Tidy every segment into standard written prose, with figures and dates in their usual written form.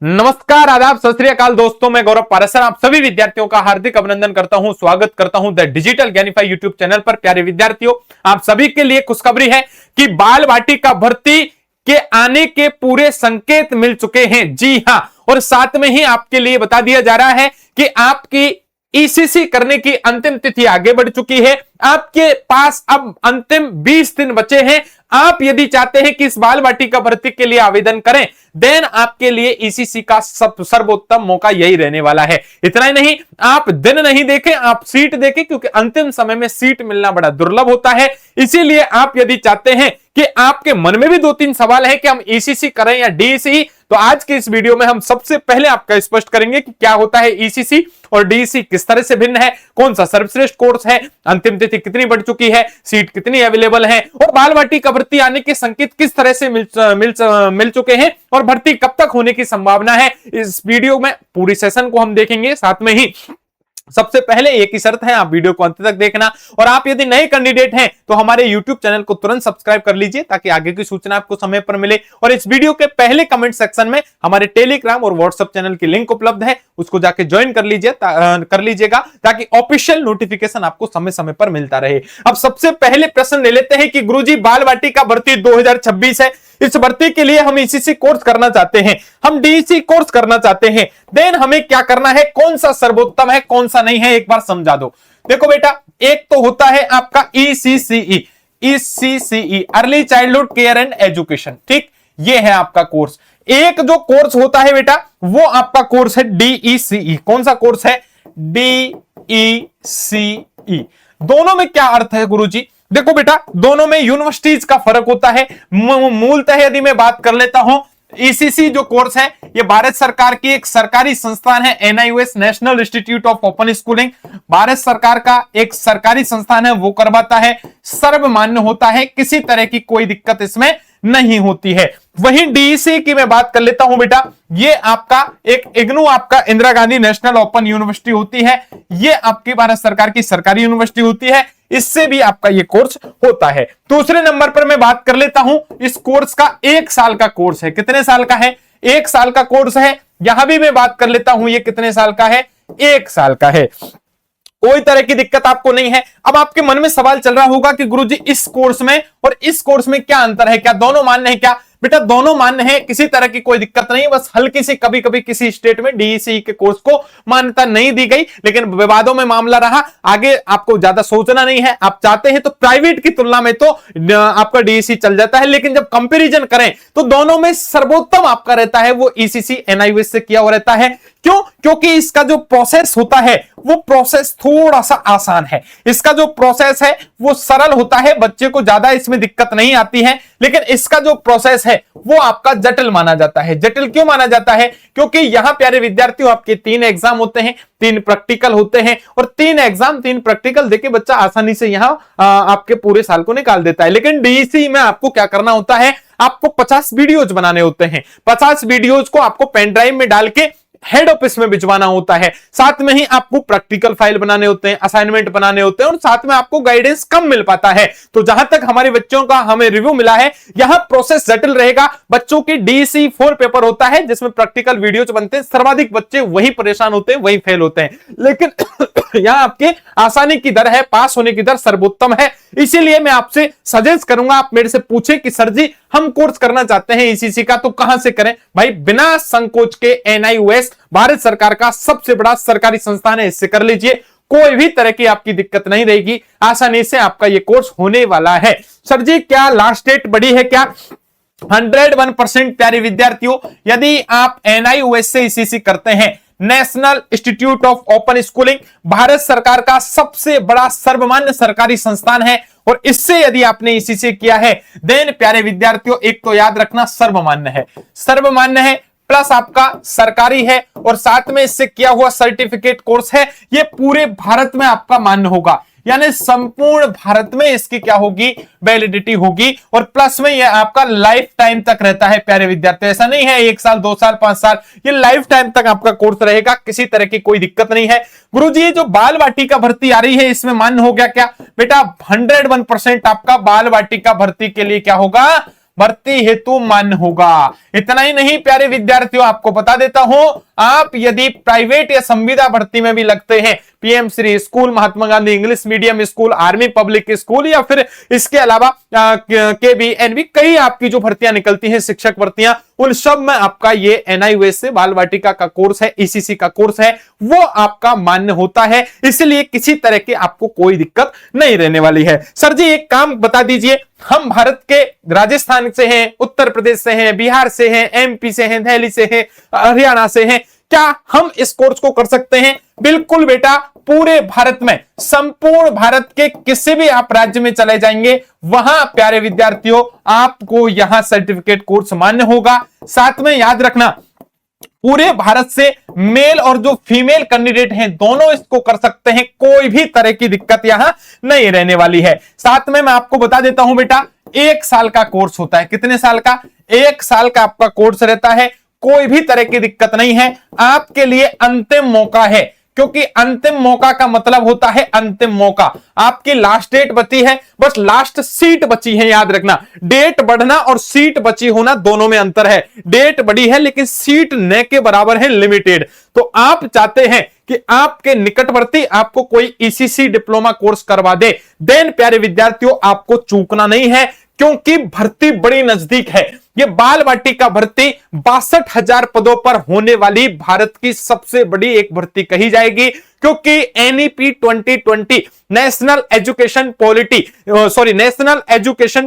नमस्कार, आदाब, सत श्री अकाल दोस्तों। मैं गौरव पारसर आप सभी विद्यार्थियों का हार्दिक अभिनंदन करता हूं, स्वागत करता हूं द डिजिटल ज्ञानीफाई यूट्यूब चैनल पर। प्यारे विद्यार्थियों, आप सभी के लिए खुशखबरी है कि बाल वाटिका भर्ती के आने के पूरे संकेत मिल चुके हैं। जी हां, और साथ में ही आपके लिए बता दिया जा रहा है कि आपकी ईसीसी करने की अंतिम तिथि आगे बढ़ चुकी है। आपके पास अब अंतिम 20 दिन बचे हैं। आप यदि चाहते हैं कि इस बाल वाटिका भर्ती के लिए आवेदन करें, देन आपके लिए ईसीसी का सर्वोत्तम मौका यही रहने वाला है। इतना ही नहीं, आप दिन नहीं देखें, आप सीट देखें, क्योंकि अंतिम समय में सीट मिलना बड़ा दुर्लभ होता है। इसीलिए आप यदि चाहते हैं कि आपके मन में भी 2-3 सवाल है कि हम ईसीसी करें या डीईसी, तो आज के इस वीडियो में हम सबसे पहले आपका स्पष्ट करेंगे कि क्या होता है ईसीसी और डीईसी, किस तरह से भिन्न है, कौन सा सर्वश्रेष्ठ कोर्स है, अंतिम तिथि कितनी बढ़ चुकी है, सीट कितनी अवेलेबल है, और बाल वाटिका भर्ती आने के संकेत किस तरह से मिल चुके हैं और भर्ती कब तक होने की संभावना है। इस वीडियो में पूरी सेशन को हम देखेंगे। साथ में ही सबसे पहले एक ही शर्त है, आप वीडियो को अंत तक देखना, और आप यदि नए कैंडिडेट हैं तो हमारे YouTube चैनल को तुरंत सब्सक्राइब कर लीजिए ताकि आगे की सूचना आपको समय पर मिले। और इस वीडियो के पहले कमेंट सेक्शन में हमारे टेलीग्राम और व्हाट्सएप चैनल की लिंक उपलब्ध है, उसको जाके ज्वाइन कर लीजिएगा ताकि ऑफिशियल नोटिफिकेशन आपको समय समय पर मिलता रहे। अब सबसे पहले प्रश्न ले लेते हैं कि गुरुजी, बाल वाटिका भर्ती 2026 है, इस भर्ती के लिए हम ईसीसी कोर्स करना चाहते हैं, हम डीईसी कोर्स करना चाहते हैं, देन हमें क्या करना है, कौन सा सर्वोत्तम है, कौन सा नहीं है, एक बार समझा दो। देखो बेटा, एक तो होता है आपका ECCE, early childhood care and education, ठीक, ये है आपका कोर्स। एक जो कोर्स होता है बेटा, वो आपका कोर्स है डीईसीई। कौन सा कोर्स है? डीईसीई। दोनों में क्या अर्थ है गुरुजी? देखो बेटा, दोनों में यूनिवर्सिटीज का फर्क होता है। मूलतः यदि मैं बात कर लेता हूं, ईसीसी जो कोर्स है ये भारत सरकार की एक सरकारी संस्थान है, NIOS, national institute of open schooling, Bharat सरकार का एक सरकारी संस्थान है, वो करवाता है, सर्वमान्य होता है, किसी तरह की कोई दिक्कत इसमें नहीं होती है। वहीं डीईसी की मैं बात कर लेता हूं बेटा, ये आपका एक इग्नू, आपका Indira Gandhi national open university होती है, ये आपकी भारत सरकार की सरकारी यूनिवर्सिटी होती है, इससे भी आपका ये कोर्स होता है। दूसरे नंबर पर मैं बात कर लेता हूं, इस कोर्स का 1 साल का कोर्स है। कितने साल का है? 1 साल का कोर्स है। यहां भी मैं बात कर लेता हूं, ये कितने साल का है? 1 साल का है। कोई तरह की दिक्कत आपको नहीं है। अब आपके मन में सवाल चल रहा होगा कि गुरुजी, इस कोर्स में और इस कोर्स में क्या अंतर है, क्या दोनों मान्य है? क्या बेटा, दोनों मान्य है, किसी तरह की कोई दिक्कत नहीं। बस हल्की सी कभी कभी किसी स्टेट में डीईसी के कोर्स को मान्यता नहीं दी गई, लेकिन विवादों में मामला रहा। आगे आपको ज्यादा सोचना नहीं है। आप चाहते हैं तो प्राइवेट की तुलना में तो आपका डीईसी चल जाता है, लेकिन जब कंपैरिजन करें तो दोनों में सर्वोत्तम आपका रहता है वो ईसीसी एनआईओएस से किया हुआ रहता है। क्यों? क्योंकि इसका जो प्रोसेस होता है वो प्रोसेस थोड़ा सा आसान है, इसका जो प्रोसेस है वो सरल होता है, बच्चे को ज्यादा इसमें दिक्कत नहीं आती है। लेकिन इसका जो प्रोसेस है वो आपका जटिल माना जाता है। जटिल क्यों माना जाता है? क्योंकि यहां प्यारे विद्यार्थियों, आपके 3 एग्जाम होते हैं, 3 प्रैक्टिकल होते हैं, और 3 एग्जाम 3 प्रैक्टिकल देके बच्चा आसानी से यहां आपके पूरे साल को निकाल देता है। लेकिन डीईसी में आपको क्या करना होता है? आपको 50 वीडियोज बनाने होते हैं। 50 वीडियोज को आपको पेन ड्राइव में डाल के हेड ऑफिस में भिजवाना होता है। साथ में ही आपको प्रैक्टिकल फाइल बनाने होते हैं, असाइनमेंट बनाने होते हैं, और साथ में आपको गाइडेंस कम मिल पाता है। तो जहां तक हमारे बच्चों का हमें रिव्यू मिला है, यहां प्रोसेस जटिल रहेगा। बच्चों की डीईसी 4 पेपर होता है जिसमें प्रैक्टिकल वीडियोज बनते हैं, सर्वाधिक बच्चे वही परेशान होते हैं, वही फेल होते हैं। लेकिन यहां आपके आसानी की दर है, पास होने की दर सर्वोत्तम है। इसीलिए मैं आपसे सजेस्ट करूंगा, आप मेरे से पूछे कि सर जी, हम कोर्स करना चाहते हैं ईसीसी का, तो कहां से करें? भाई, बिना संकोच के एनआईओएस भारत सरकार का सबसे बड़ा सरकारी संस्थान है, इससे कर लीजिए। कोई भी तरह की आपकी दिक्कत नहीं रहेगी, आसानी से आपका ये कोर्स होने वाला है। सर जी, क्या लास्ट डेट बढ़ी है क्या? 101% प्यारे विद्यार्थियों, यदि आप एनआईओएस से ईसीसी करते हैं, national institute of open schooling Bharat सरकार का सबसे बड़ा सर्वमान्य सरकारी संस्थान है, और इससे यदि आपने ईसीसी किया है, देन प्यारे विद्यार्थियों, एक तो याद रखना, सर्वमान्य है। सर्वमान्य है प्लस आपका सरकारी है, और साथ में इससे किया हुआ सर्टिफिकेट कोर्स है, ये पूरे भारत में आपका मान्य होगा। यानी संपूर्ण भारत में इसकी क्या होगी? वैलिडिटी होगी। और प्लस में ये आपका लाइफ टाइम तक रहता है प्यारे विद्यार्थी, ऐसा नहीं है 1 साल 2 साल 5 साल, ये लाइफ टाइम तक आपका कोर्स रहेगा, किसी तरह की कोई दिक्कत नहीं है। गुरुजी, जो बाल वाटिका भर्ती आ रही है इसमें मान्य हो गया क्या? बेटा 101% आपका बाल वाटिका भर्ती के लिए क्या होगा? भर्ती हेतु मान्य होगा। इतना ही नहीं प्यारे विद्यार्थियों, आपको बता देता हूं, आप यदि प्राइवेट या संविदा भर्ती में भी लगते हैं, PM Shri school, Mahatma Gandhi English medium school, army public school या फिर इसके अलावा केबी एनवी, कई आपकी जो भर्तियां निकलती हैं शिक्षक भर्तियां, उन सब में आपका ये एनआईओएस से बाल वाटिका का कोर्स है, ईसीसी का कोर्स है, वो आपका मान्य होता है। इसलिए किसी तरह की आपको कोई दिक्कत नहीं रहने वाली है। सर जी एक काम बता दीजिए, हम भारत के राजस्थान से हैं, उत्तर प्रदेश से हैं, बिहार से हैं, एमपी से हैं, दिल्ली से हैं, हरियाणा से हैं, क्या हम इस कोर्स को कर सकते हैं? बिल्कुल बेटा, पूरे भारत में, संपूर्ण भारत के किसी भी आप राज्य में चले जाएंगे, वहां प्यारे विद्यार्थियों आपको यहां सर्टिफिकेट कोर्स मान्य होगा। साथ में याद रखना, पूरे भारत से मेल और जो फीमेल कैंडिडेट हैं दोनों इसको कर सकते हैं, कोई भी तरह की दिक्कत यहां नहीं रहने वाली है। साथ में मैं आपको बता देता हूं बेटा, 1 साल का कोर्स होता है। कितने साल का? 1 साल का आपका कोर्स रहता है। कोई भी तरह की दिक्कत नहीं है, आपके लिए अंतिम मौका है, क्योंकि अंतिम मौका का मतलब होता है अंतिम मौका। आपकी लास्ट डेट बची है, बस लास्ट सीट बची है। याद रखना, डेट बढ़ना और सीट बची होना दोनों में अंतर है। डेट बड़ी है लेकिन सीट न के बराबर है, लिमिटेड। तो आप चाहते हैं कि आपके निकटवर्ती आपको कोई ईसीसी डिप्लोमा कोर्स करवा दे, देन प्यारे विद्यार्थियों आपको चूकना नहीं है, क्योंकि भर्ती बड़ी नजदीक है। ये बाल वाटिका भर्ती 62,000 पदों पर होने वाली भारत की सबसे बड़ी एक भर्ती कही जाएगी, क्योंकि एनईपी 2020 नेशनल एजुकेशन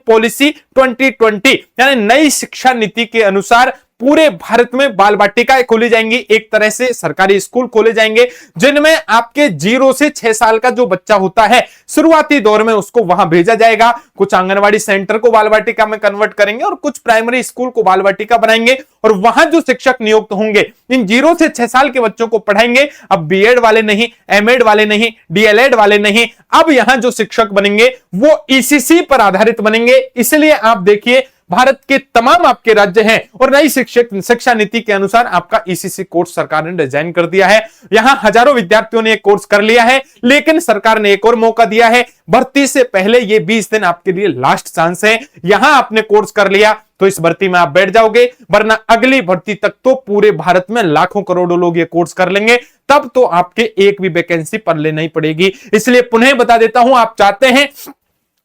पॉलिसी 2020 यानी नई शिक्षा नीति के अनुसार पूरे भारत में बाल वाटिकाएं खोली जाएंगी। एक तरह से सरकारी स्कूल खोले जाएंगे, जिनमें आपके 0 से 6 साल का जो बच्चा होता है शुरुआती दौर में उसको वहां भेजा जाएगा। कुछ आंगनवाड़ी सेंटर को बाल वाटिका में कन्वर्ट करेंगे और कुछ प्राइमरी स्कूल को बाल वाटिका बनाएंगे, और वहां जो शिक्षक नियुक्त होंगे इन 0 से 6 साल के बच्चों को पढ़ाएंगे। अब बीएड वाले नहीं, एमएड वाले नहीं, डीएलएड वाले नहीं, अब यहां जो शिक्षक बनेंगे वो ईसीसी पर आधारित बनेंगे। इसलिए आप देखिए, भारत के तमाम आपके राज्य हैं और नई शिक्षा नीति के अनुसार आपका ईसीसी कोर्स सरकार ने डिजाइन कर दिया है। यहां हजारों विद्यार्थियों ने एक कोर्स कर लिया है, लेकिन सरकार ने एक और मौका दिया है। भर्ती से पहले ये 20 दिन आपके लिए लास्ट चांस है। यहां आपने कोर्स कर लिया तो इस भर्ती में आप बैठ जाओगे, वरना अगली भर्ती तक तो पूरे भारत में लाखों करोड़ों लोग ये कोर्स कर लेंगे, तब तो आपके एक भी वैकेंसी पल्ले नहीं पड़ेगी। इसलिए पुनः बता देता हूं, आप चाहते हैं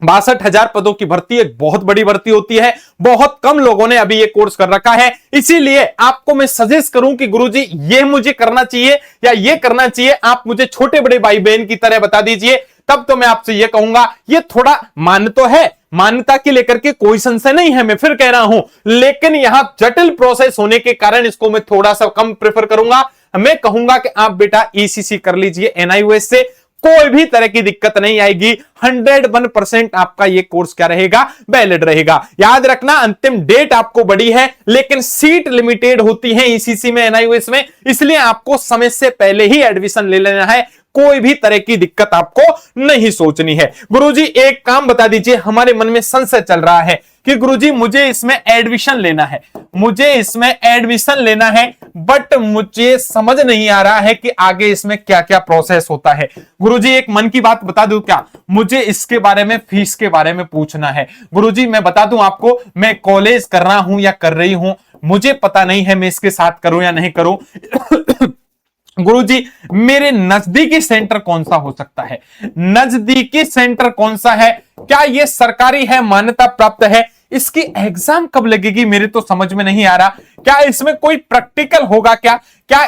62,000 पदों की भर्ती एक बहुत बड़ी भर्ती होती है, बहुत कम लोगों ने अभी ये कोर्स कर रखा है। इसीलिए आपको मैं सजेस्ट करूं कि गुरुजी ये मुझे करना चाहिए या ये करना चाहिए, आप मुझे छोटे बड़े भाई बहन की तरह बता दीजिए, तब तो मैं आपसे ये कहूंगा। ये थोड़ा मान तो है, मान्यता की लेकर के कोई संशय नहीं है, मैं फिर कह रहा हूं, लेकिन यहां जटिल प्रोसेस होने के कारण इसको मैं थोड़ा सा कम प्रेफर करूंगा। मैं कहूंगा कि आप बेटा ईसीसी कर लीजिए एनआईओएस से, कोई भी तरह की दिक्कत नहीं आएगी। 101% आपका ये कोर्स क्या रहेगा, वैलिड रहेगा। याद रखना, अंतिम डेट आपको बड़ी है, लेकिन सीट लिमिटेड होती है ईसीसी में, एनआईओएस में, इसलिए आपको समय से पहले ही एडमिशन ले लेना है। कोई भी तरह की दिक्कत आपको नहीं सोचनी है। गुरुजी एक काम बता दीजिए, हमारे मन में संशय चल रहा है कि गुरुजी मुझे इसमें एडमिशन लेना है, बट मुझे समझ नहीं आ रहा है कि आगे इसमें क्या क्या प्रोसेस होता है। गुरुजी एक मन की बात बता दूं क्या, मुझे इसके बारे में, फीस के बारे में पूछना है। गुरुजी मैं बता दूं आपको, मैं कॉलेज कर रहा हूं या कर रही हूं, मुझे पता नहीं है मैं इसके साथ करूं या नहीं करूं। गुरुजी मेरे नजदीकी सेंटर कौन सा हो सकता है, नजदीकी सेंटर कौन सा है, क्या ये सरकारी है, मान्यता प्राप्त है, इसकी एग्जाम कब लगेगी, मेरे तो समझ में नहीं आ रहा। क्या इसमें कोई प्रैक्टिकल होगा, क्या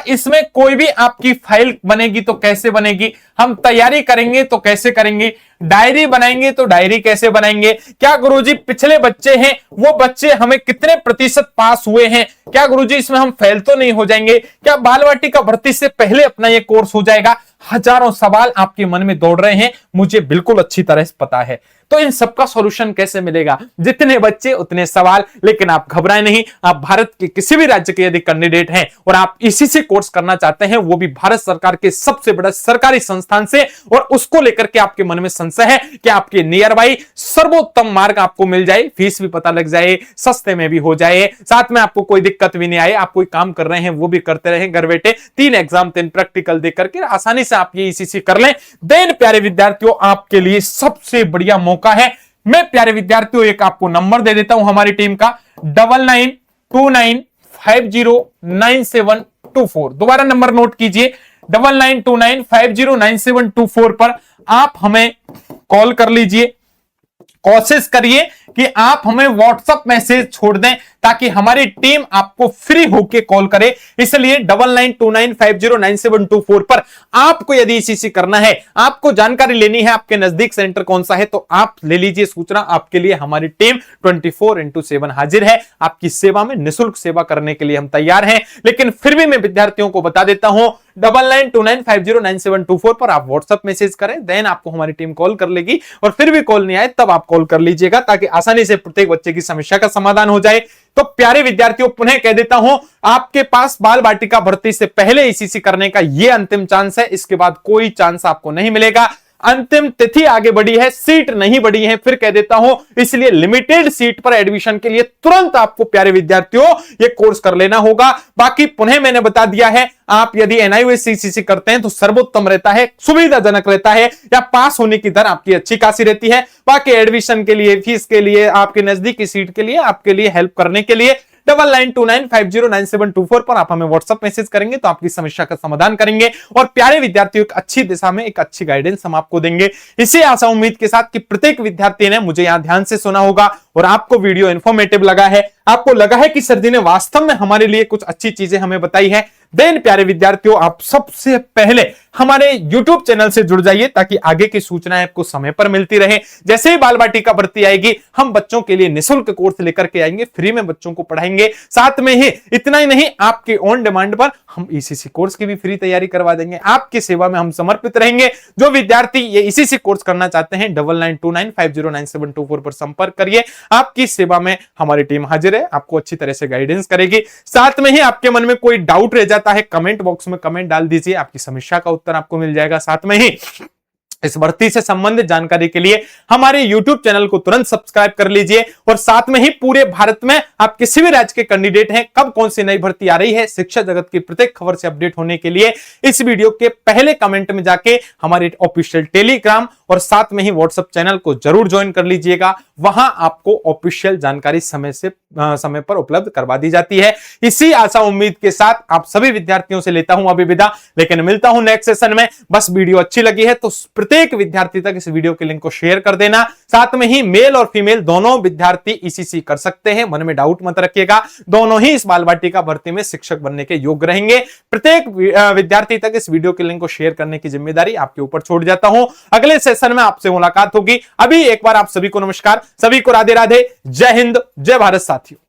इसमें कोई भी आपकी फाइल बनेगी तो कैसे बनेगी, हम तैयारी करेंगे तो कैसे करेंगे, डायरी बनाएंगे तो डायरी कैसे बनाएंगे, क्या गुरुजी पिछले बच्चे हैं वो बच्चे हमें कितने प्रतिशत पास हुए हैं, क्या गुरुजी इसमें हम फेल तो नहीं हो जाएंगे, क्या बाल वाटिका भर्ती से पहले अपना ये कोर्स हो जाएगा। हजारों सवाल आपके मन में दौड़ रहे हैं, मुझे बिल्कुल अच्छी तरह से पता है। तो इन सबका सॉल्यूशन कैसे मिलेगा, जितने बच्चे उतने सवाल। लेकिन आप घबराएं नहीं, आप भारत के किसी भी राज्य के यदि कैंडिडेट हैं और आप ईसीसी कोर्स करना चाहते हैं, वो भी भारत सरकार के सबसे बड़ा सरकारी संस्थान से, और उसको लेकर के आपके मन में संशय है कि आपके नियर बाई सर्वोत्तम मार्ग आपको मिल जाए, फीस भी पता लग जाए, सस्ते में भी हो जाए, साथ में आपको कोई दिक्कत भी नहीं आए, आप कोई काम कर रहे हैं वो भी करते रहे घर बैठे, 3 एग्जाम 3 प्रैक्टिकल देकर के आसानी से आप ये ईसीसी कर लें, देन प्यारे विद्यार्थियों आपके लिए सबसे बढ़िया मौका है मैं प्यारे विद्यार्थियों एक आपको नंबर दे देता हूं हमारी टीम का 9929509724। दोबारा नंबर नोट कीजिए 9929509724 पर आप हमें कॉल कर लीजिए। कोशिश करिए कि आप हमें व्हाट्सएप मैसेज छोड़ दें ताकि हमारी टीम आपको फ्री होके कॉल करे। इसलिए 9929509724 पर आपको यदि ईसीसी करना है, आपको जानकारी लेनी है आपके नजदीक सेंटर कौन सा है, तो आप ले लीजिए सूचना। आपके लिए हमारी टीम 24x7 हाजिर है। आपकी सेवा में निःशुल्क सेवा करने के लिए हम तैयार हैं। लेकिन फिर भी मैं विद्यार्थियों को बता देता हूं 9929509724 पर आप व्हाट्सएप मैसेज करें, देन आपको हमारी टीम कॉल कर लेगी। और फिर भी कॉल नहीं आए तब आप कॉल कर लीजिएगा ताकि आसानी से प्रत्येक बच्चे की समस्या का समाधान हो जाए। तो प्यारे विद्यार्थियों पुनः कह देता हूं, आपके पास बाल बाटिका भर्ती से पहले ईसीसी करने का यह अंतिम चांस है। इसके बाद कोई चांस आपको नहीं मिलेगा। अंतिम तिथि आगे बढ़ी है, सीट नहीं बढ़ी है, फिर कह देता हूं, इसलिए लिमिटेड सीट पर एडमिशन के लिए तुरंत आपको प्यारे विद्यार्थियों ये कोर्स कर लेना होगा। बाकी पुनः मैंने बता दिया है, आप यदि एनआईओएस करते हैं तो सर्वोत्तम रहता है, सुविधाजनक रहता है, या पास होने की दर आपकी अच्छी खासी रहती है। बाकी एडमिशन के लिए, फीस के लिए, आपके नजदीकी सीट के लिए, आपके लिए हेल्प करने के लिए 9929509724 पर आप हमें व्हाट्सएप मैसेज करेंगे तो आपकी समस्या का समाधान करेंगे। और प्यारे विद्यार्थियों एक अच्छी दिशा में एक अच्छी गाइडेंस हम आपको देंगे। इसी आशा उम्मीद के साथ कि प्रत्येक विद्यार्थी ने मुझे यहां ध्यान से सुना होगा और आपको वीडियो इंफॉर्मेटिव लगा है, आपको लगा है कि सर जी ने वास्तव में हमारे लिए कुछ अच्छी चीजें हमें बताई है। देन प्यारे विद्यार्थियों आप सबसे पहले हमारे YouTube चैनल से जुड़ जाइए ताकि आगे की सूचनाएं आपको समय पर मिलती रहे। जैसे ही बाल बाटिका भर्ती आएगी हम बच्चों के लिए निःशुल्क कोर्स लेकर के आएंगे, फ्री में बच्चों को पढ़ाएंगे। साथ में ही इतना ही नहीं, आपके ऑन डिमांड पर हम ईसीसी कोर्स की भी फ्री तैयारी करवा देंगे। आपकी सेवा में हम समर्पित रहेंगे। जो विद्यार्थी ये ईसीसी कोर्स करना चाहते हैं 9929509724 पर संपर्क करिए। आपकी सेवा में हमारी टीम हाजिर है, आपको अच्छी तरह से गाइडेंस करेगी। साथ में ही आपके मन में कोई डाउट रह जाता है, कमेंट बॉक्स में कमेंट डाल दीजिए, आपकी समस्या का उत्तर आपको मिल जाएगा। साथ में ही इस भर्ती से संबंधित जानकारी के लिए हमारे YouTube चैनल को तुरंत सब्सक्राइब कर लीजिए। और साथ में ही पूरे भारत में आप किसी भी राज्य के कैंडिडेट हैं, कब कौन सी नई भर्ती आ रही है, शिक्षा जगत की प्रत्येक खबर से अपडेट होने के लिए इस वीडियो के पहले कमेंट में जाके हमारे ऑफिशियल टेलीग्राम और साथ में ही व्हाट्सएप चैनल को जरूर ज्वाइन कर लीजिएगा। वहां आपको ऑफिशियल जानकारी समय पर उपलब्ध करवा दी जाती है। इसी आशा उम्मीद के साथ आप सभी विद्यार्थियों से लेता हूं अभी विदा, लेकिन मिलता हूं नेक्स्ट सेशन में। बस वीडियो अच्छी लगी है तो प्रत्येक विद्यार्थी तक इस वीडियो के लिंक को शेयर कर देना। साथ में ही मेल और फीमेल दोनों विद्यार्थी ईसीसी कर सकते हैं, मन में डाउट मत रखिएगा। दोनों ही इस बाल बाटिका भर्ती में शिक्षक बनने के योग्य रहेंगे। प्रत्येक विद्यार्थी तक इस वीडियो के लिंक को शेयर करने की जिम्मेदारी आपके ऊपर छोड़ जाता हूं। अगले सेशन में आपसे मुलाकात होगी। अभी एक बार आप सभी को नमस्कार, सभी को राधे राधे, जय हिंद, जय भारत साथियों।